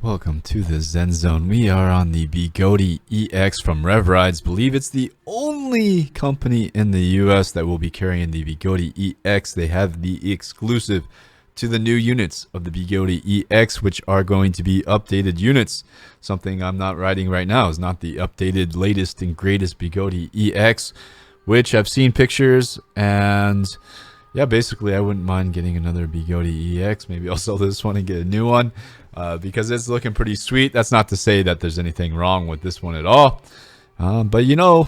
Welcome to the Zen Zone. We are on the Bigodi EX from Rev Rides. Believe it's the only company in the US that will be carrying the Bigodi EX. They have the exclusive to the new units of the Bigodi EX, which are going to be updated units. Something I'm not riding right now is not the updated latest and greatest Bigodi EX, which I've seen pictures, and yeah, basically I wouldn't mind getting another Bigodi EX. Maybe I'll sell this one and get a new one. Because it's looking pretty sweet. That's not to say that there's anything wrong with this one at all. But you know,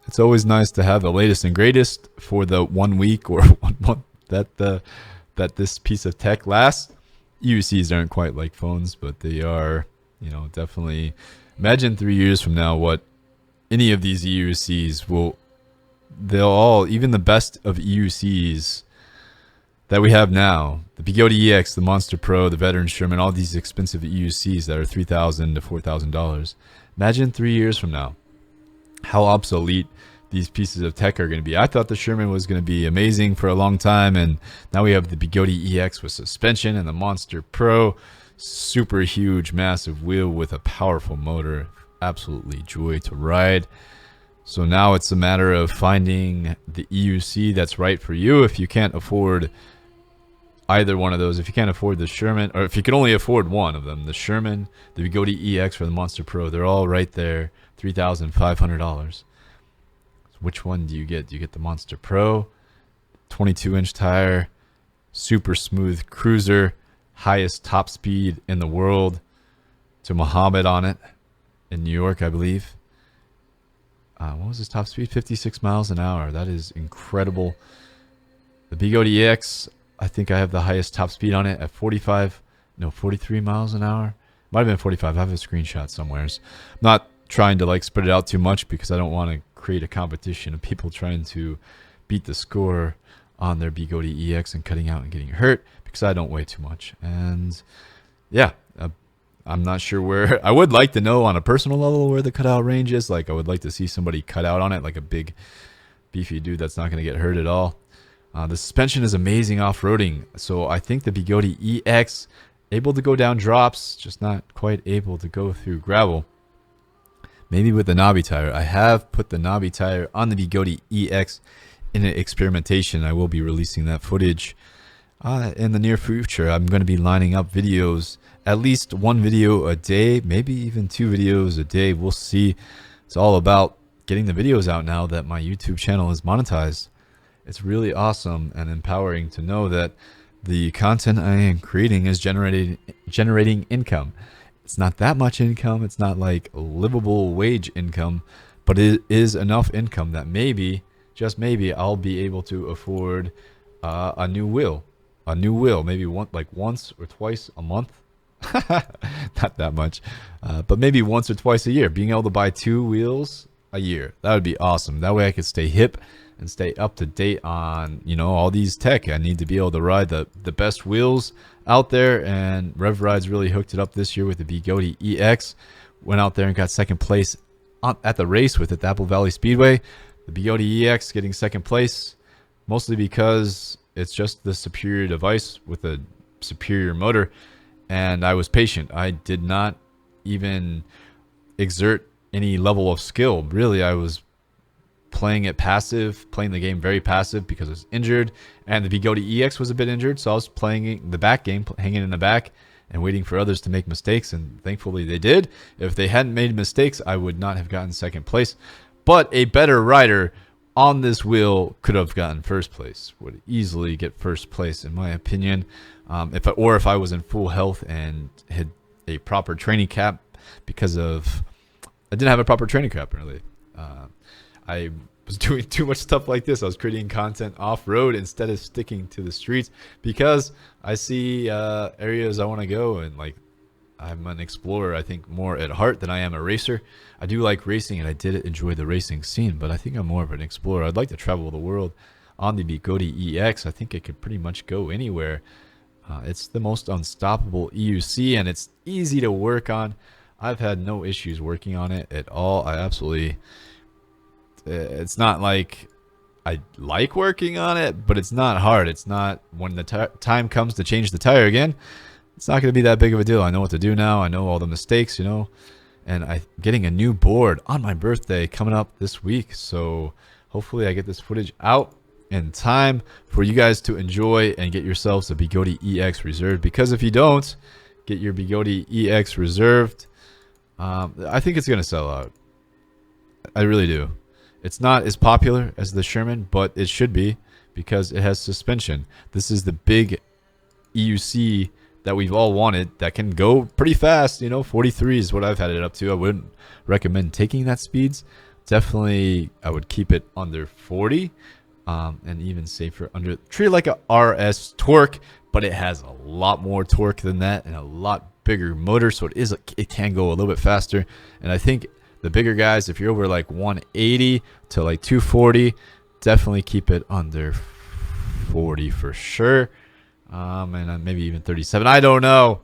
it's always nice to have the latest and greatest for the 1 week or 1 month that this piece of tech lasts. EUCs aren't quite like phones, but they are, you know, definitely. Imagine 3 years from now what any of these EUCs will. They'll all, even the best of EUCs that we have now, the Bigodi EX, the Monster Pro, the Veteran Sherman, all these expensive EUCs that are $3,000 to $4,000. Imagine 3 years from now how obsolete these pieces of tech are going to be. I thought the Sherman was going to be amazing for a long time, and now we have the Bigodi EX with suspension and the Monster Pro, super huge, massive wheel with a powerful motor. Absolutely joy to ride. So now it's a matter of finding the EUC that's right for you. If you can't afford either one of those, if you can't afford the Sherman, or if you can only afford one of them, the Sherman, the Bigodi EX, or the Monster Pro, they're all right there, $3,500. So which one do you get? Do you get the Monster Pro, 22-inch tire, super smooth cruiser, highest top speed in the world, to Muhammad on it, in New York, I believe. What was his top speed? 56 miles an hour. That is incredible. The Bigodi EX, I think I have the highest top speed on it at 43 miles an hour. Might have been 45. I have a screenshot somewhere. I'm not trying to like spread it out too much because I don't want to create a competition of people trying to beat the score on their Bigodi EX and cutting out and getting hurt, because I don't weigh too much. And yeah, I'm not sure where. I would like to know on a personal level where the cutout range is. Like, I would like to see somebody cut out on it, like a big, beefy dude that's not going to get hurt at all. The suspension is amazing off-roading. So I think the Bigodi EX, able to go down drops, just not quite able to go through gravel. Maybe with the knobby tire. I have put the knobby tire on the Bigodi EX in an experimentation. I will be releasing that footage in the near future. I'm going to be lining up videos, at least one video a day, maybe even 2 videos a day. We'll see. It's all about getting the videos out now that my YouTube channel is monetized. It's really awesome and empowering to know that the content I am creating is generating income. It's not that much income. It's not like livable wage income, but it is enough income that maybe, just maybe, I'll be able to afford a new wheel. Maybe once or twice a month. Not that much, but maybe once or twice a year. Being able to buy 2 wheels a year, that would be awesome. That way I could stay hip and stay up to date on, you know, all these tech. I need to be able to ride the best wheels out there, and Rev Rides really hooked it up this year with the Bigodi EX. Went out there and got second place at the race with it, the Apple Valley Speedway. The Bigodi EX getting second place, mostly because it's just the superior device with a superior motor. And I was patient. I did not even exert any level of skill. Really, I was playing it passive, playing the game very passive because I was injured. And the Bigodi EX was a bit injured, so I was playing the back game, hanging in the back and waiting for others to make mistakes. And thankfully they did. If they hadn't made mistakes, I would not have gotten second place. But a better rider on this wheel could have gotten first place, would easily get first place in my opinion. If I was in full health and had a proper training cap, because of I didn't have a proper training cap really. I was doing too much stuff like this. I was creating content off-road instead of sticking to the streets, because I see areas I want to go, and like, I'm an explorer, I think, more at heart than I am a racer. I do like racing, and I did enjoy the racing scene, but I think I'm more of an explorer. I'd like to travel the world on the Bigodi EX. I think it could pretty much go anywhere. It's the most unstoppable EUC, and it's easy to work on. I've had no issues working on it at all. It's not like I like working on it, but it's not hard. It's not, when the time comes to change the tire again, it's not going to be that big of a deal. I know what to do now. I know all the mistakes, you know. And I'm getting a new board on my birthday coming up this week. So hopefully I get this footage out in time for you guys to enjoy and get yourselves a Bigodi EX reserved. Because if you don't get your Bigodi EX reserved, I think it's going to sell out. I really do. It's not as popular as the Sherman, but it should be because it has suspension. This is the big EUC that we've all wanted that can go pretty fast. You know, 43 is what I've had it up to. I wouldn't recommend taking that speeds. Definitely, I would keep it under 40, and even safer under. Treat it like a RS torque, but it has a lot more torque than that and a lot bigger motor, so it can go a little bit faster. And I think the bigger guys, if you're over like 180 to like 240, definitely keep it under 40 for sure. And maybe even 37. I don't know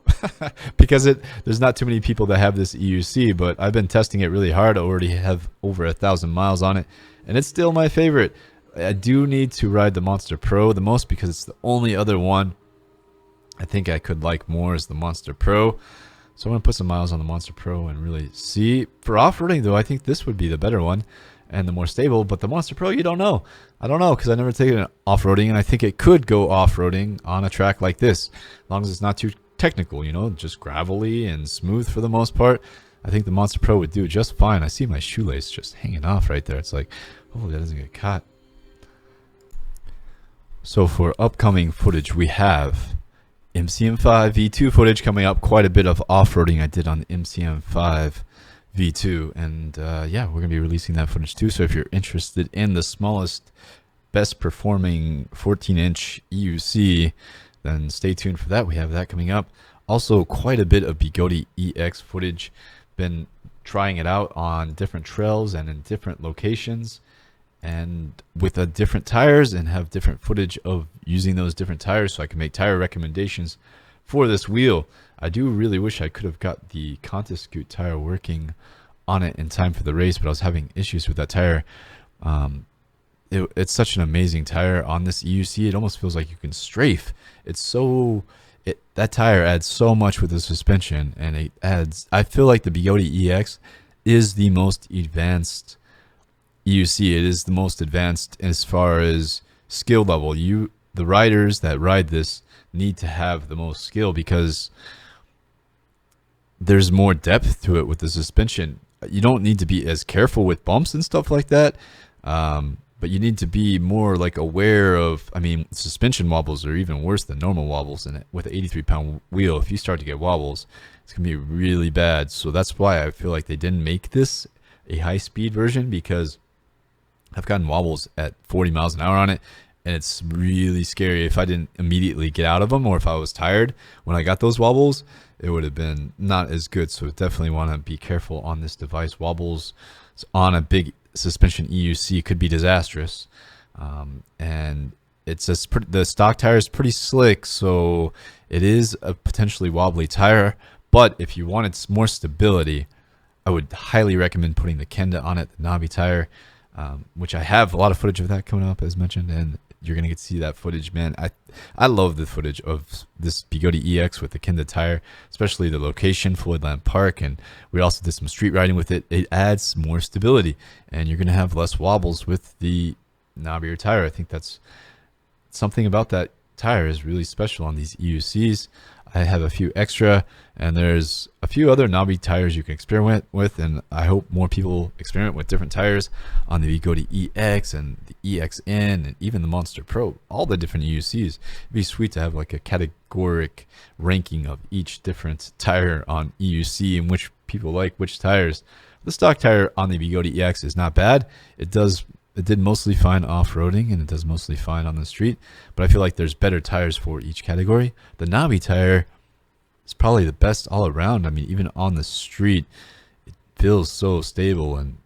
because there's not too many people that have this EUC, but I've been testing it really hard. I already have over 1,000 miles on it, and it's still my favorite. I do need to ride the Monster Pro the most because it's the only other one I think I could like more is the Monster Pro. So I'm going to put some miles on the Monster Pro and really see. For off-roading, though, I think this would be the better one and the more stable. But the Monster Pro, you don't know. I don't know because I never taken it off-roading, and I think it could go off-roading on a track like this. As long as it's not too technical, you know, just gravelly and smooth for the most part. I think the Monster Pro would do just fine. I see my shoelace just hanging off right there. It's like, hopefully that doesn't get caught. So for upcoming footage, we have MCM5 V2 footage coming up. Quite a bit of off-roading I did on the MCM5 V2, and yeah, we're gonna be releasing that footage too. So if you're interested in the smallest, best performing 14-inch EUC, then stay tuned for that. We have that coming up. Also, quite a bit of Bigodi EX footage. Been trying it out on different trails and in different locations, and with different tires, and have different footage of using those different tires so I can make tire recommendations for this wheel. I do really wish I could have got the Contiscoot tire working on it in time for the race, but I was having issues with that tire. It's such an amazing tire on this EUC. It almost feels like you can strafe. That tire adds so much with the suspension, and I feel like the Bigodi EX is the most advanced EUC. It is the most advanced as far as skill level. The riders that ride this need to have the most skill because there's more depth to it with the suspension. You don't need to be as careful with bumps and stuff like that, but you need to be more like aware of, I mean, suspension wobbles are even worse than normal wobbles, and with an 83-pound wheel, if you start to get wobbles, it's going to be really bad. So that's why I feel like they didn't make this a high-speed version, because I've gotten wobbles at 40 miles an hour on it, and it's really scary. If I didn't immediately get out of them, or if I was tired when I got those wobbles, it would have been not as good. So definitely want to be careful on this device. Wobbles on a big suspension EUC could be disastrous. And the stock tire is pretty slick, so it is a potentially wobbly tire. But if you wanted more stability, I would highly recommend putting the Kenda on it, the knobby tire, which I have a lot of footage of that coming up, as mentioned, and you're going to get to see that footage, man. I love the footage of this Bigodi EX with the Kenda tire, especially the location, Floydland Park, and we also did some street riding with it. It adds more stability, and you're going to have less wobbles with the knobbier tire. I think that's something about that tire is really special on these EUCs. I have a few extra, and there's a few other knobby tires you can experiment with, and I hope more people experiment with different tires on the Bigodi EX and the EXN and even the Monster Pro, all the different EUCs. It'd be sweet to have like a categoric ranking of each different tire on EUC and which people like which tires. The stock tire on the Bigodi EX is not bad. It did mostly fine off-roading, and it does mostly fine on the street, but I feel like there's better tires for each category. The knobby tire is probably the best all around. I mean, even on the street, it feels so stable, and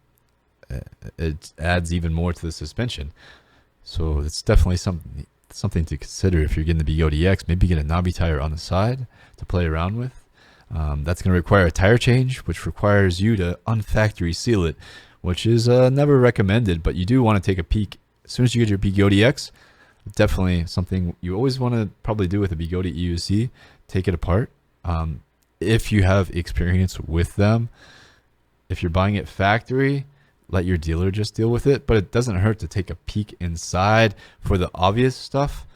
it adds even more to the suspension. So it's definitely something to consider if you're getting the Bigodi X. Maybe get a knobby tire on the side to play around with. That's going to require a tire change, which requires you to unfactory seal it, which is never recommended, but you do want to take a peek as soon as you get your Bigodi X. Definitely something you always want to probably do with a Bigodi EUC. Take it apart If you have experience with them, if you're buying it factory, let your dealer just deal with it. But it doesn't hurt to take a peek inside for the obvious stuff.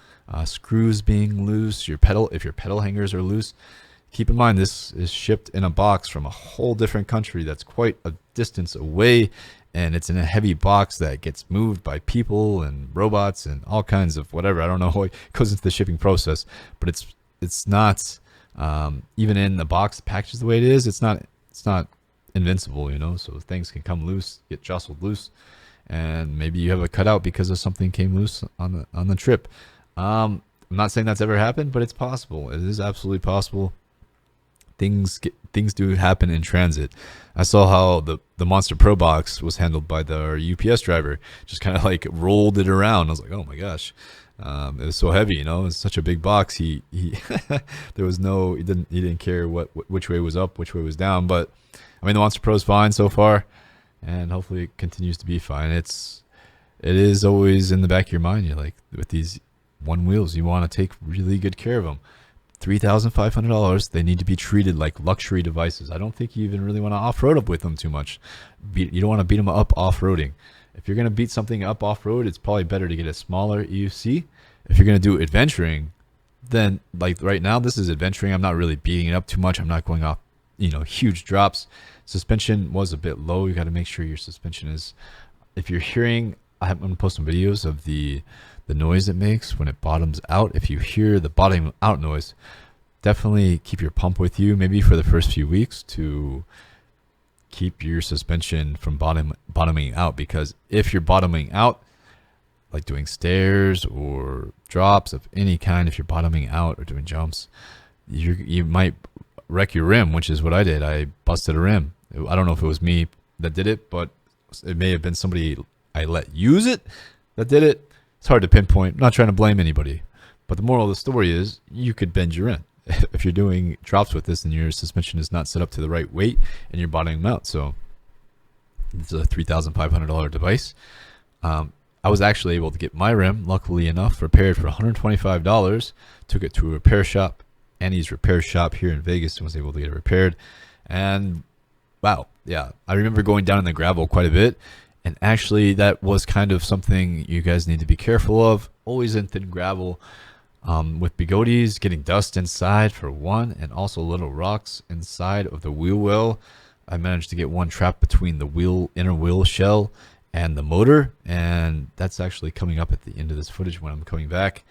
Screws being loose, if your pedal hangers are loose. Keep in mind, this is shipped in a box from a whole different country that's quite a distance away, and it's in a heavy box that gets moved by people and robots and all kinds of whatever. I don't know what goes into the shipping process, but it's not even in the box packaged the way it is. It's not invincible, so things can come loose, get jostled loose, and maybe you have a cutout because of something came loose on the trip. I'm not saying that's ever happened, but it's possible. It is absolutely possible. Things do happen in transit. I saw how the Monster Pro box was handled by the UPS driver. Just kind of like rolled it around. I was like, oh my gosh, it was so heavy. It's such a big box. He there was he didn't care which way was up, which way was down. But I mean, the Monster Pro is fine so far, and hopefully it continues to be fine. It is always in the back of your mind. You're like, with these one wheels, you want to take really good care of them. $3,500, they need to be treated like luxury devices. I don't think you even really want to off-road up with them too much. You don't want to beat them up off-roading. If you're going to beat something up off-road, it's probably better to get a smaller EUC. If you're going to do adventuring, then like right now, this is adventuring. I'm not really beating it up too much. I'm not going off, huge drops. Suspension was a bit low. You got to make sure your suspension is, if you're hearing, I'm going to post some videos of the noise it makes when it bottoms out. If you hear the bottoming out noise, definitely keep your pump with you, maybe for the first few weeks, to keep your suspension from bottoming out. Because if you're bottoming out, like doing stairs or drops of any kind, if you're bottoming out or doing jumps, you might wreck your rim, which is what I did. I busted a rim. I don't know if it was me that did it, but it may have been somebody I let use it that did it. It's hard to pinpoint. I'm not trying to blame anybody. But the moral of the story is you could bend your rim. If you're doing drops with this and your suspension is not set up to the right weight and you're bottoming out. So it's a $3,500 device. I was actually able to get my rim, luckily enough, repaired for $125. Took it to a repair shop, Annie's Repair Shop here in Vegas, and was able to get it repaired. And wow, yeah, I remember going down in the gravel quite a bit. And actually, that was kind of something you guys need to be careful of. Always in thin gravel. With bigotis, getting dust inside for one, and also little rocks inside of the wheel well. I managed to get one trapped between the inner wheel shell and the motor. And that's actually coming up at the end of this footage when I'm coming back.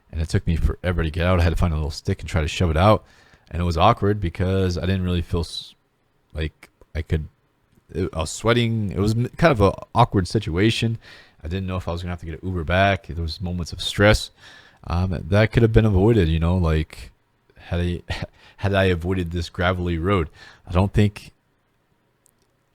And it took me forever to get out. I had to find a little stick and try to shove it out. And it was awkward because I didn't really feel like I was sweating. It was kind of an awkward situation. I didn't know if I was gonna have to get an Uber back. There was moments of stress that could have been avoided. Like had I avoided this gravelly road. I don't think,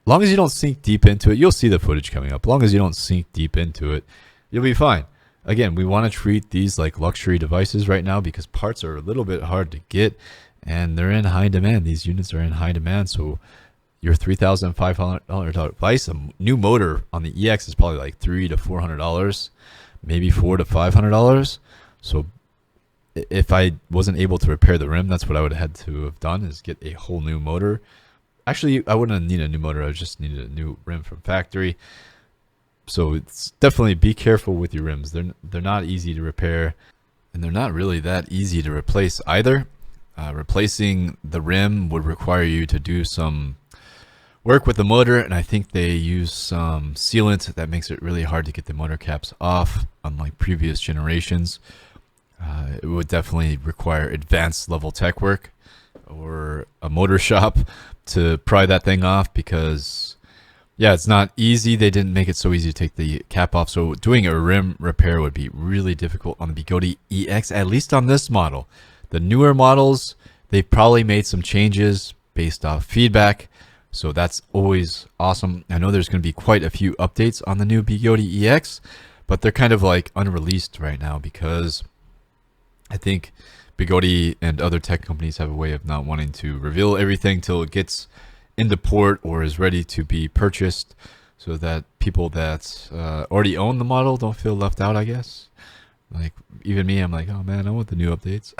as long as you don't sink deep into it, you'll see the footage coming up. As long as you don't sink deep into it, you'll be fine. Again, we want to treat these like luxury devices right now because parts are a little bit hard to get and they're in high demand. These units are in high demand, so your $3,500 device, a new motor on the EX is probably like $300 to $400, maybe $400 to $500. So if I wasn't able to repair the rim, that's what I would have had to have done, is get a whole new motor. Actually, I wouldn't have needed a new motor. I just needed a new rim from factory. So it's definitely be careful with your rims. They're not easy to repair, and they're not really that easy to replace either. Replacing the rim would require you to do some work with the motor, and I think they use some sealant that makes it really hard to get the motor caps off, unlike previous generations. It would definitely require advanced level tech work or a motor shop to pry that thing off, because yeah, it's not easy. They didn't make it so easy to take the cap off, so doing a rim repair would be really difficult on the Bigodi EX, at least on this model. The newer models, they probably made some changes based off feedback. So that's always awesome. I know there's going to be quite a few updates on the new Bigodi EX, but they're kind of like unreleased right now because I think Bigodi and other tech companies have a way of not wanting to reveal everything till it gets into port or is ready to be purchased, so that people that already own the model don't feel left out, I guess. Like, even me, I'm like, oh man, I want the new updates.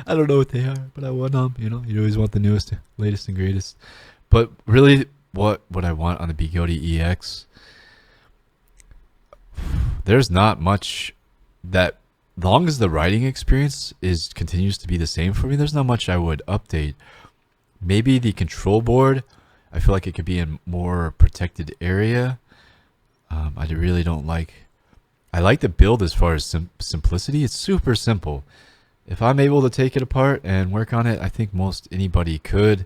I don't know what they are, but I want them. You know, you always want the newest, latest, and greatest. But really, what I want on the Bigodi EX, there's not much that, long as the riding experience continues to be the same for me, there's not much I would update. Maybe the control board, I feel like it could be in more protected area. I really don't like. I like the build as far as simplicity. It's super simple. If I'm able to take it apart and work on it, I think most anybody could,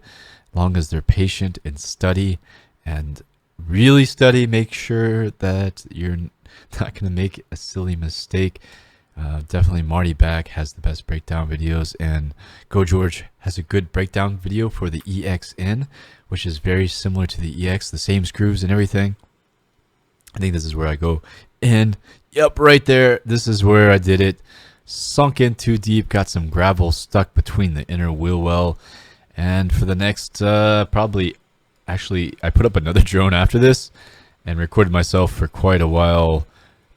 long as they're patient and study and really study. Make sure that you're not going to make a silly mistake. Definitely Marty Back has the best breakdown videos, and Go George has a good breakdown video for the EXN, which is very similar to the EX, the same screws and everything. I think this is where I go. And yep, right there, this is where I did it. Sunk in too deep, got some gravel stuck between the inner wheel well. And for the next, probably, actually, I put up another drone after this and recorded myself for quite a while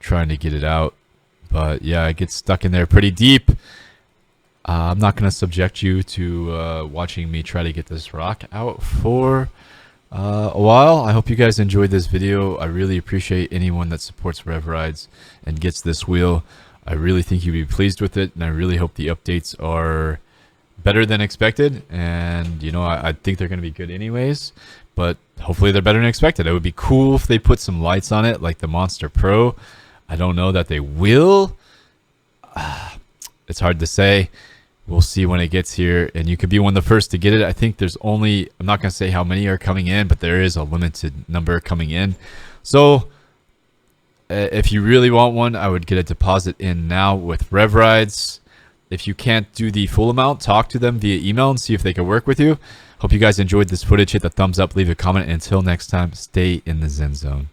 trying to get it out. But yeah, I get stuck in there pretty deep. I'm not going to subject you to watching me try to get this rock out for a while. I hope you guys enjoyed this video. I really appreciate anyone that supports Rev Rides and gets this wheel. I really think you'll be pleased with it, and I really hope the updates are better than expected. And you know, I think they're going to be good anyways, but hopefully they're better than expected. It would be cool if they put some lights on it like the Monster Pro. I don't know that they will. It's hard to say. We'll see when it gets here, and you could be one of the first to get it. I think there's only, I'm not going to say how many are coming in, but there is a limited number coming in. So if you really want one, I would get a deposit in now with Rev Rides. If you can't do the full amount, talk to them via email and see if they can work with you. Hope you guys enjoyed this footage. Hit the thumbs up, leave a comment, and until next time, stay in the Zen Zone.